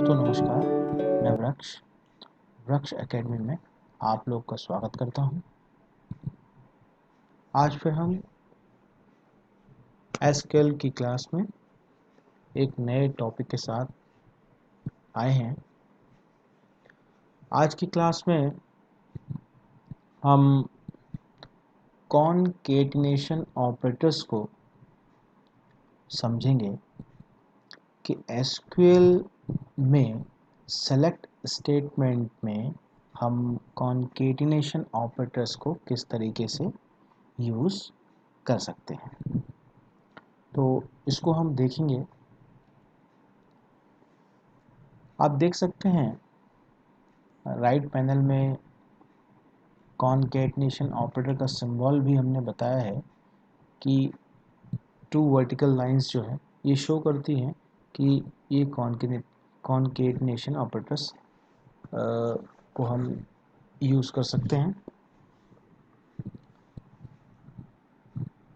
दोस्तों नमस्कार। मैं वृक्ष एकेडमी में आप लोग का स्वागत करता हूं। आज फिर हम एसक्यूएल की क्लास में एक नए टॉपिक के साथ आए हैं। आज की क्लास में हम कॉनकेटिनेशन ऑपरेटर्स को समझेंगे कि एसक्यूएल में सेलेक्ट स्टेटमेंट में हम कॉनकेटिनेशन ऑपरेटर्स को किस तरीके से यूज़ कर सकते हैं। तो इसको हम देखेंगे। आप देख सकते हैं राइट पैनल में कॉनकेटिनेशन ऑपरेटर का सिंबल भी हमने बताया है कि 2 वर्टिकल लाइंस जो है ये शो करती हैं कि ये कॉनकेटिनेशन ऑपरेटर्स को हम यूज़ कर सकते हैं।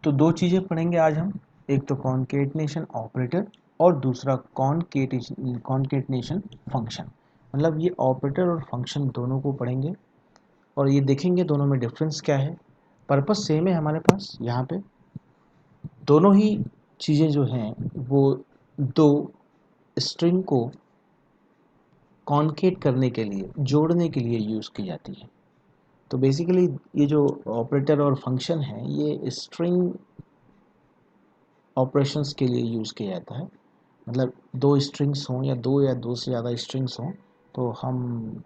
तो दो चीज़ें पढ़ेंगे आज हम, एक तो कॉनकेटिनेशन ऑपरेटर और दूसरा कॉनकेटिनेशन फंक्शन। मतलब ये ऑपरेटर और फंक्शन दोनों को पढ़ेंगे और ये देखेंगे दोनों में डिफरेंस क्या है। पर्पस सेम है हमारे पास। यहाँ पे दोनों ही चीज़ें जो हैं वो दो स्ट्रिंग को कॉनकेट करने के लिए, जोड़ने के लिए यूज़ की जाती है। तो बेसिकली ये जो ऑपरेटर और फंक्शन है ये स्ट्रिंग ऑपरेशंस के लिए यूज़ किया जाता है। मतलब दो स्ट्रिंग्स हों या दो से ज़्यादा स्ट्रिंग्स हों तो हम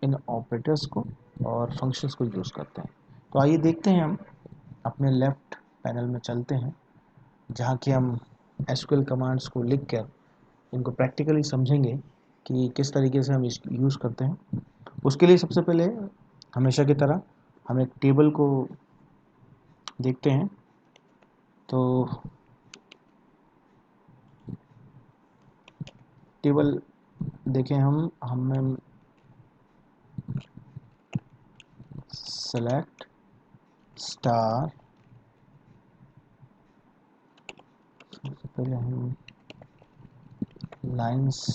इन ऑपरेटर्स को और फंक्शंस को यूज़ करते हैं। तो आइए देखते हैं, हम अपने लेफ़्ट पैनल में चलते हैं जहाँ कि हम एसक्यूएल कमांड्स को लिख कर इनको प्रैक्टिकली समझेंगे कि किस तरीके से हम इसको यूज़ करते हैं। उसके लिए सबसे पहले हमेशा की तरह हम एक टेबल को देखते हैं। तो टेबल देखें हमें सेलेक्ट स्टार, सबसे पहले हम lines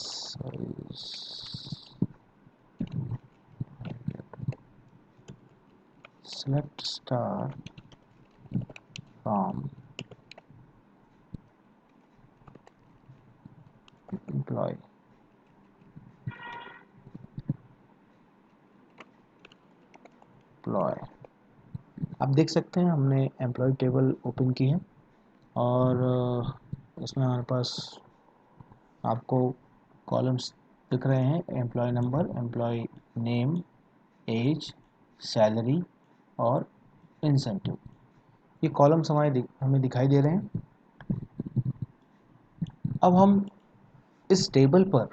select star from employee। आप देख सकते हैं हमने एम्प्लॉय टेबल ओपन की है और इसमें हमारे पास आपको कॉलम्स दिख रहे हैं। Employ number, employ name, age, salary और इंसेंटिव, ये कॉलम्स हमें दिखाई दे रहे हैं। अब हम इस टेबल पर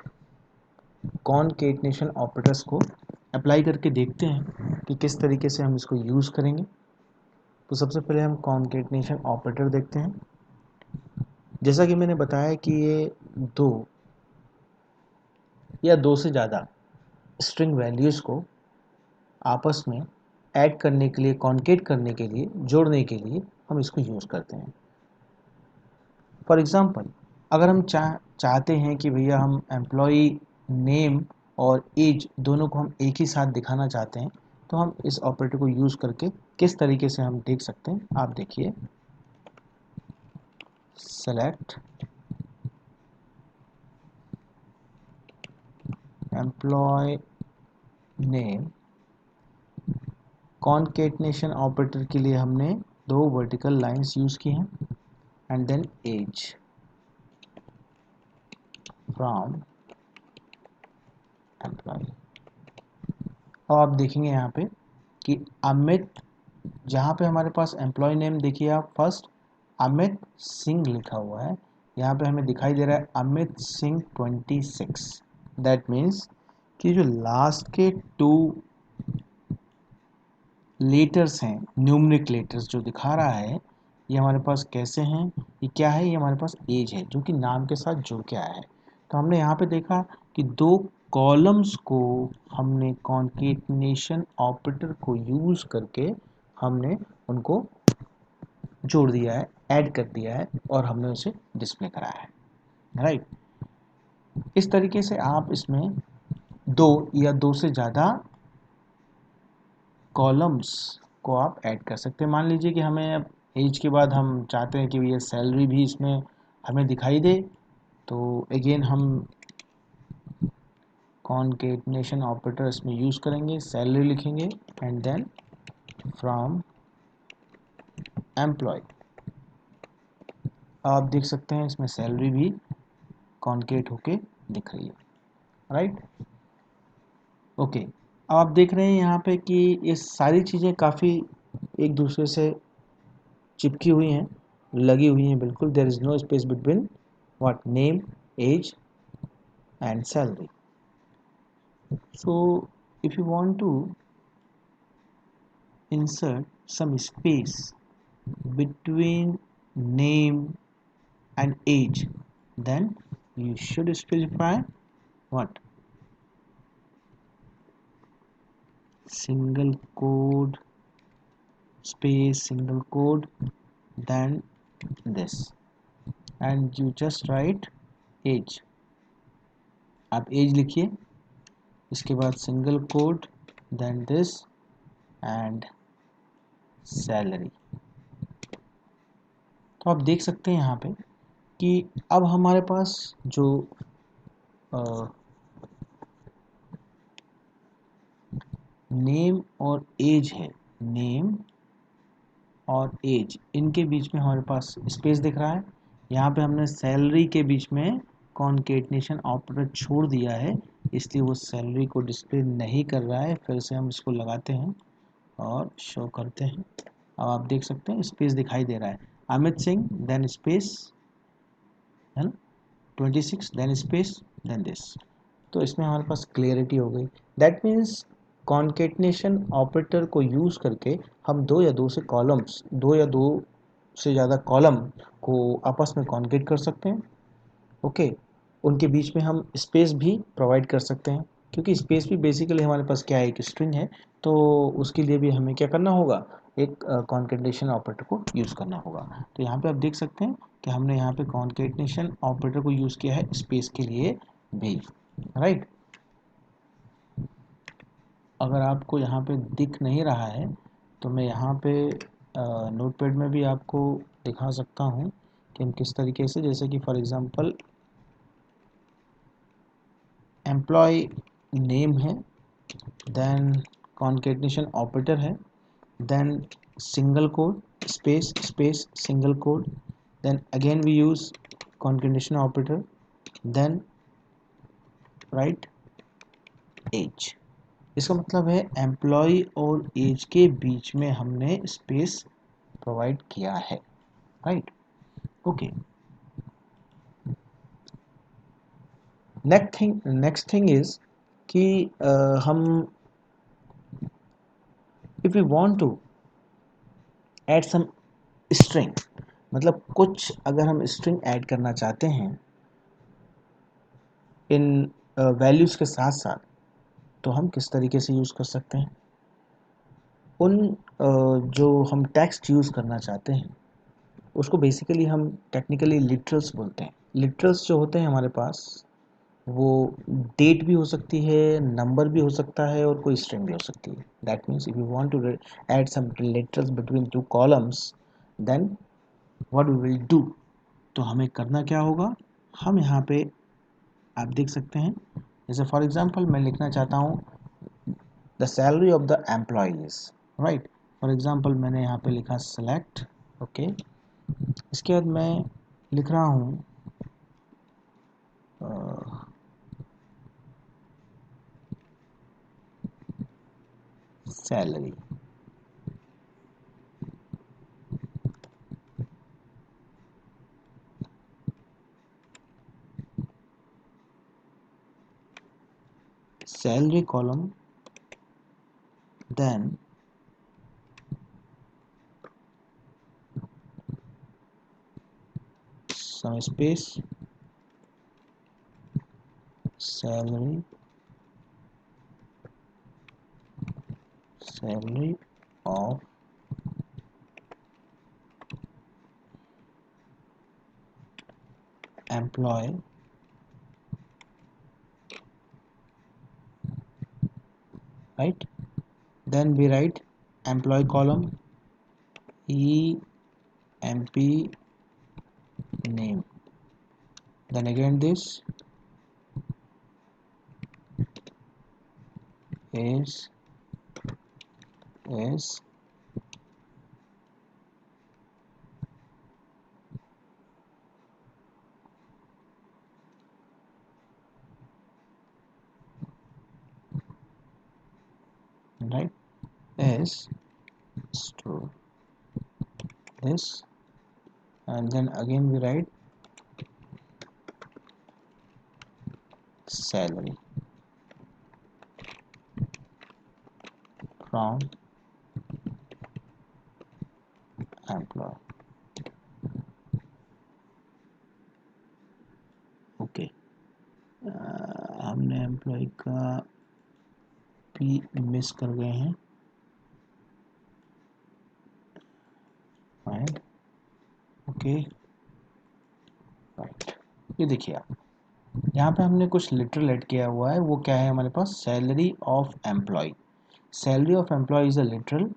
कॉनकेटिनेशन ऑपरेटर्स को अप्लाई करके देखते हैं कि किस तरीके से हम इसको यूज़ करेंगे। तो सबसे पहले हम कॉनकेटिनेशन ऑपरेटर देखते हैं। जैसा कि मैंने बताया कि ये दो या दो से ज़्यादा स्ट्रिंग वैल्यूज़ को आपस में ऐड करने के लिए, कॉनकेट करने के लिए, जोड़ने के लिए हम इसको यूज़ करते हैं। फॉर एग्ज़ाम्पल, अगर हम चाहते हैं कि भैया हम एम्प्लॉई नेम और एज दोनों को हम एक ही साथ दिखाना चाहते हैं, तो हम इस ऑपरेटर को यूज़ करके किस तरीके से हम देख सकते हैं। आप देखिए, select employ name, concatenation operator के लिए हमने दो वर्टिकल लाइंस यूज़ की हैं, and then age from employ. और आप देखेंगे यहाँ पे कि अमित, जहाँ पे हमारे पास एम्प्लॉय नेम देखिए आप, फर्स्ट अमित सिंह लिखा हुआ है, यहाँ पे हमें दिखाई दे रहा है अमित सिंह 26। दैट मीन्स कि जो लास्ट के 2 लेटर्स हैं, न्यूमरिक लेटर्स जो दिखा रहा है, ये हमारे पास कैसे हैं, ये क्या है, ये हमारे पास एज है जो कि नाम के साथ जुड़ के आया है। तो हमने यहाँ पे देखा कि दो कॉलम्स को हमने कॉनकेटिनेशन ऑपरेटर को यूज़ करके हमने उनको जोड़ दिया है, ऐड कर दिया है और हमने उसे डिस्प्ले कराया है, राइट। इस तरीके से आप इसमें दो या दो से ज़्यादा कॉलम्स को आप ऐड कर सकते हैं। मान लीजिए कि हमें अब एज के बाद हम चाहते हैं कि ये सैलरी भी इसमें हमें दिखाई दे, तो अगेन हम कॉन्केटनेशन ऑपरेटर इसमें यूज़ करेंगे, सैलरी लिखेंगे एंड देन फ्रॉम एम्प्लॉय। आप देख सकते हैं इसमें सैलरी भी कॉन्केट होके दिख रही है, राइट। ओके, अब आप देख रहे हैं यहाँ पे कि ये सारी चीज़ें काफ़ी एक दूसरे से चिपकी हुई हैं, लगी हुई हैं बिल्कुल। There is no space between what name, age and salary. So if you want to insert some space between name and age, then you should specify what single code space single code, then this, and you just write age। आप age लिखिए, इसके बाद single code, then this and salary. तो आप देख सकते हैं यहाँ पे कि अब हमारे पास जो नेम और एज है, नेम और एज, इनके बीच में हमारे पास स्पेस दिख रहा है। यहाँ पे हमने सैलरी के बीच में कॉन्केटनेशन ऑपरेटर छोड़ दिया है, इसलिए वो सैलरी को डिस्प्ले नहीं कर रहा है। फिर से हम इसको लगाते हैं और शो करते हैं। अब आप देख सकते हैं स्पेस दिखाई दे रहा है, अमित सिंह देन स्पेस है ना, 26 देन स्पेस देन दिस। तो इसमें हमारे पास क्लियरिटी हो गई। दैट मीन्स कॉन्केटनेशन ऑपरेटर को यूज़ करके हम दो या दो से कॉलम्स, दो या दो से ज़्यादा कॉलम को आपस में कॉन्केट कर सकते हैं। ओके, उनके बीच में हम स्पेस भी प्रोवाइड कर सकते हैं, क्योंकि स्पेस भी बेसिकली हमारे पास क्या है, एक स्ट्रिंग है। तो उसके लिए भी हमें क्या करना होगा, एक कॉन्केटनेशन ऑपरेटर को यूज़ करना होगा। तो यहाँ पे आप देख सकते हैं कि हमने यहाँ पे कॉन्केटनेशन ऑपरेटर को यूज़ किया है स्पेस के लिए भी, राइट। अगर आपको यहाँ पे दिख नहीं रहा है तो मैं यहाँ पे नोटपैड में भी आपको दिखा सकता हूँ कि हम किस तरीके से, जैसे कि फॉर एग्जांपल एम्प्लॉय नेम है, देन कॉन्केटनेशन ऑपरेटर है, then single code space space single code, then again we use concatenation operator, then write age. इसका मतलब है एम्प्लॉय और एज के बीच में हमने स्पेस प्रोवाइड किया है, right. Okay, next thing is कि हम if you want to add some string, मतलब कुछ अगर हम स्ट्रिंग ऐड करना चाहते हैं इन वैल्यूज़ के साथ साथ, तो हम किस तरीके से यूज़ कर सकते हैं। उन जो हम टेक्स्ट यूज़ करना चाहते हैं उसको बेसिकली हम टेक्निकली लिटरल्स बोलते हैं। लिटरल्स जो होते हैं हमारे पास, वो डेट भी हो सकती है, नंबर भी हो सकता है और कोई स्ट्रिंग भी हो सकती है। That means if you want to add some literals between two columns, then what we will do, तो हमें करना क्या होगा, हम यहाँ पे आप देख सकते हैं, जैसे फॉर एग्जांपल मैं लिखना चाहता हूँ the salary of the employees, right. For example मैंने यहाँ पे लिखा सेलेक्ट, ओके। इसके बाद मैं लिख रहा हूँ salary, salary column, then some space, salary, salary of employee, right? Then we write employee column emp name. Then again this is right, is store this, and then again we write salary from employee. Okay, हमने employ का P miss कर गए हैं, fine, okay right. ये देखिए आप, यहाँ पे हमने कुछ लिटरल ऐड किया हुआ है, वो क्या है हमारे पास, salary of employ. Salary of employ is a literal.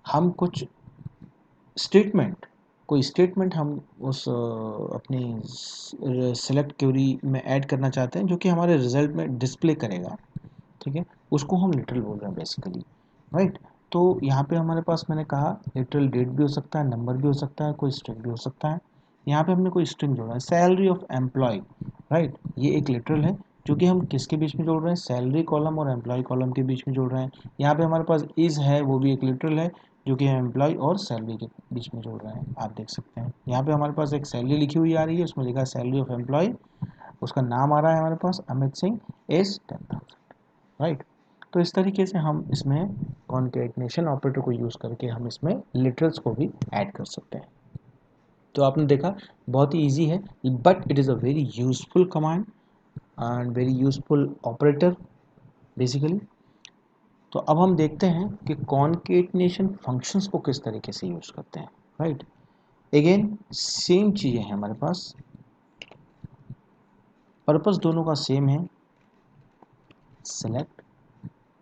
हम कुछ स्टेटमेंट, कोई स्टेटमेंट हम उस अपनी सेलेक्ट क्वेरी में ऐड करना चाहते हैं जो कि हमारे रिजल्ट में डिस्प्ले करेगा, ठीक है, उसको हम लिटरल बोल रहे हैं बेसिकली, राइट। तो यहाँ पे हमारे पास मैंने कहा लिटरल डेट भी हो सकता है, नंबर भी हो सकता है, कोई स्ट्रिंग भी हो सकता है। यहाँ पे हमने कोई स्ट्रिंग जोड़ा है, सैलरी ऑफ एम्प्लॉय, राइट, ये एक लिटरल है जो कि हम किसके बीच में जोड़ रहे हैं, सैलरी कॉलम और एम्प्लॉय कॉलम के बीच में जोड़ रहे हैं। यहाँ पे हमारे पास इज है, वो भी एक लिटरल है जो कि हम एम्प्लॉय और सैलरी के बीच में जोड़ रहे हैं, आप देख सकते हैं। यहाँ पे हमारे पास एक सैलरी लिखी हुई आ रही है, उसमें लिखा है सैलरी ऑफ एम्प्लॉय, उसका नाम आ रहा है हमारे पास अमित सिंह, एज 10,000, राइट। तो इस तरीके से हम इसमें कॉन्केटनेशन ऑपरेटर को यूज़ करके हम इसमें लिटरल्स को भी ऐड कर सकते हैं। तो आपने देखा बहुत ही इजी है, but it is a very useful command and very useful operator basically. तो अब हम देखते हैं कि कॉन्केटनेशन फंक्शंस को किस तरीके से यूज़ करते हैं, राइट। अगेन सेम चीज़ें हैं हमारे पास, पर्पस दोनों का सेम है, सेलेक्ट,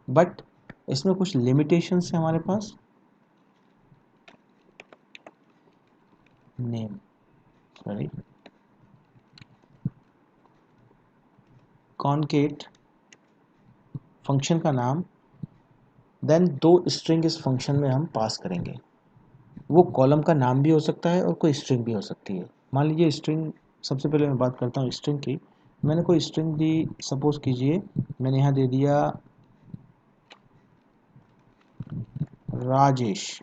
बट इसमें कुछ लिमिटेशंस है हमारे पास। नेम, सॉरी, कॉन्केट फंक्शन का नाम, देन दो स्ट्रिंग इस फंक्शन में हम पास करेंगे। वो कॉलम का नाम भी हो सकता है और कोई स्ट्रिंग भी हो सकती है। मान लीजिए स्ट्रिंग, सबसे पहले मैं बात करता हूँ स्ट्रिंग की। मैंने कोई स्ट्रिंग दी, सपोज कीजिए मैंने यहाँ दे दिया राजेश,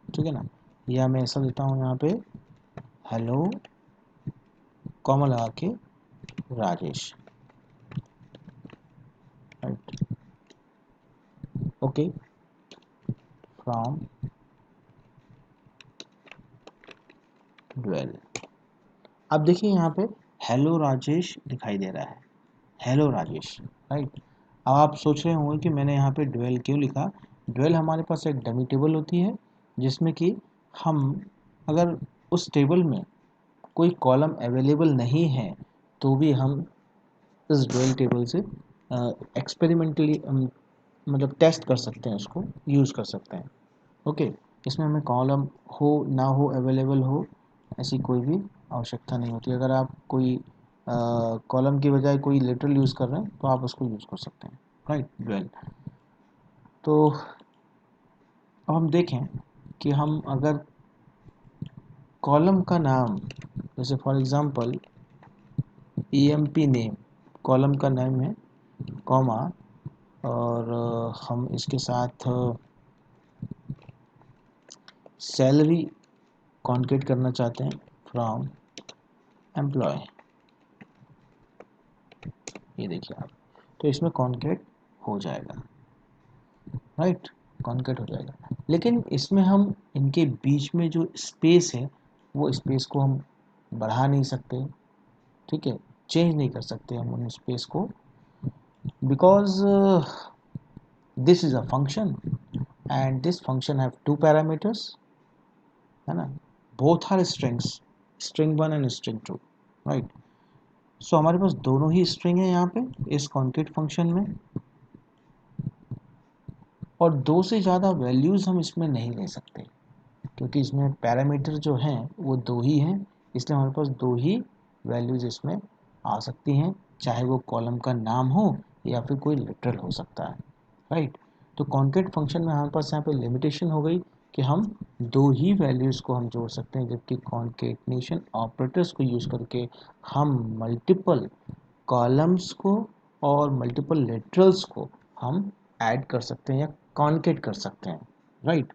ठीक है ना, या मैं ऐसा देता हूँ यहाँ पे हेलो कॉमा लगा के Rajesh, right, okay, from dual. अब देखिए यहाँ पे हेलो राजेश दिखाई दे रहा है, हेलो राजेश, राइट। अब आप सोच रहे होंगे कि मैंने यहाँ पे ड्वेल क्यों लिखा। ड्वेल हमारे पास एक डमी टेबल होती है जिसमें कि हम अगर उस टेबल में कोई कॉलम अवेलेबल नहीं है तो भी हम इस ड्वेल टेबल से एक्सपेरिमेंटली मतलब टेस्ट कर सकते हैं, उसको यूज़ कर सकते हैं, ओके। इसमें हमें कॉलम हो ना हो, अवेलेबल हो, ऐसी कोई भी आवश्यकता नहीं होती। अगर आप कोई कॉलम की बजाय कोई लिटरल यूज़ कर रहे हैं तो आप उसको यूज़ कर सकते हैं, राइट, ड्वेल। तो अब हम देखें कि हम अगर कॉलम का नाम, जैसे for example EMP name, column का नाम है, कॉमा, और हम इसके साथ सैलरी कॉन्केट करना चाहते हैं फ्रॉम एम्प्लॉय, ये देखिए आप, तो इसमें कॉन्केट हो जाएगा, राइट, कॉन्केट हो जाएगा। लेकिन इसमें हम इनके बीच में जो स्पेस है वो स्पेस को हम बढ़ा नहीं सकते, ठीक है, चेंज नहीं कर सकते हम उन स्पेस को, because this is a function and this function have two parameters, है ना, both are strings, string 1 and string 2, right. So हमारे पास दोनों ही स्ट्रिंग है यहाँ पे इस कॉन्केट फंक्शन में, और दो से ज़्यादा वैल्यूज़ हम इसमें नहीं ले सकते क्योंकि इसमें पैरामीटर जो हैं वो दो ही हैं, इसलिए हमारे पास दो ही वैल्यूज़ इसमें आ सकती हैं, चाहे वो कॉलम का नाम हो या फिर कोई लिटरल हो सकता है, राइट। तो कॉन्केट फंक्शन में हमारे पास यहाँ पे लिमिटेशन हो गई कि हम दो ही वैल्यूज़ को हम जोड़ सकते हैं, जबकि कॉन्केटनेशन ऑपरेटर्स को यूज़ करके हम मल्टीपल कॉलम्स को और मल्टीपल लिटरल्स को हम ऐड कर सकते हैं या कॉन्केट कर सकते हैं, राइट।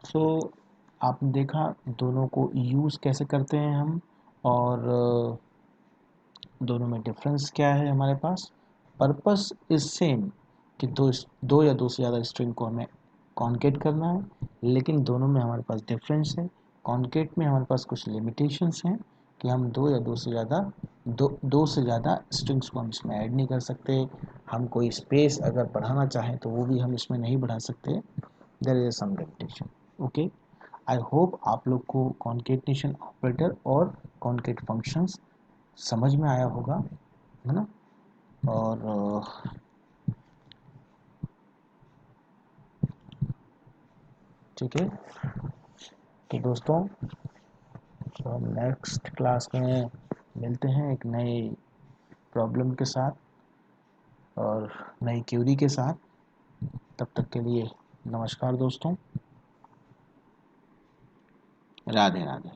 सो आपने देखा दोनों को यूज़ कैसे करते हैं हम, और दोनों में डिफरेंस क्या है हमारे पास। पर्पस इज सेम कि दो या दो से ज़्यादा स्ट्रिंग को हमें कॉन्केट करना है, लेकिन दोनों में हमारे पास डिफरेंस है। कॉन्केट में हमारे पास कुछ लिमिटेशंस हैं कि हम दो या दो से ज़्यादा स्ट्रिंग्स को हम इसमें ऐड नहीं कर सकते। हम कोई स्पेस अगर बढ़ाना चाहें तो वो भी हम इसमें नहीं बढ़ा सकते, there is some limitation. Okay, I hope आप लोग को कॉन्केटनेशन ऑपरेटर और कॉन्केट फंक्शंस समझ में आया होगा, है ना। और ठीक है, तो दोस्तों तो हम नेक्स्ट क्लास में मिलते हैं एक नई प्रॉब्लम के साथ और नई क्यूरी के साथ। तब तक के लिए नमस्कार दोस्तों, राधे राधे।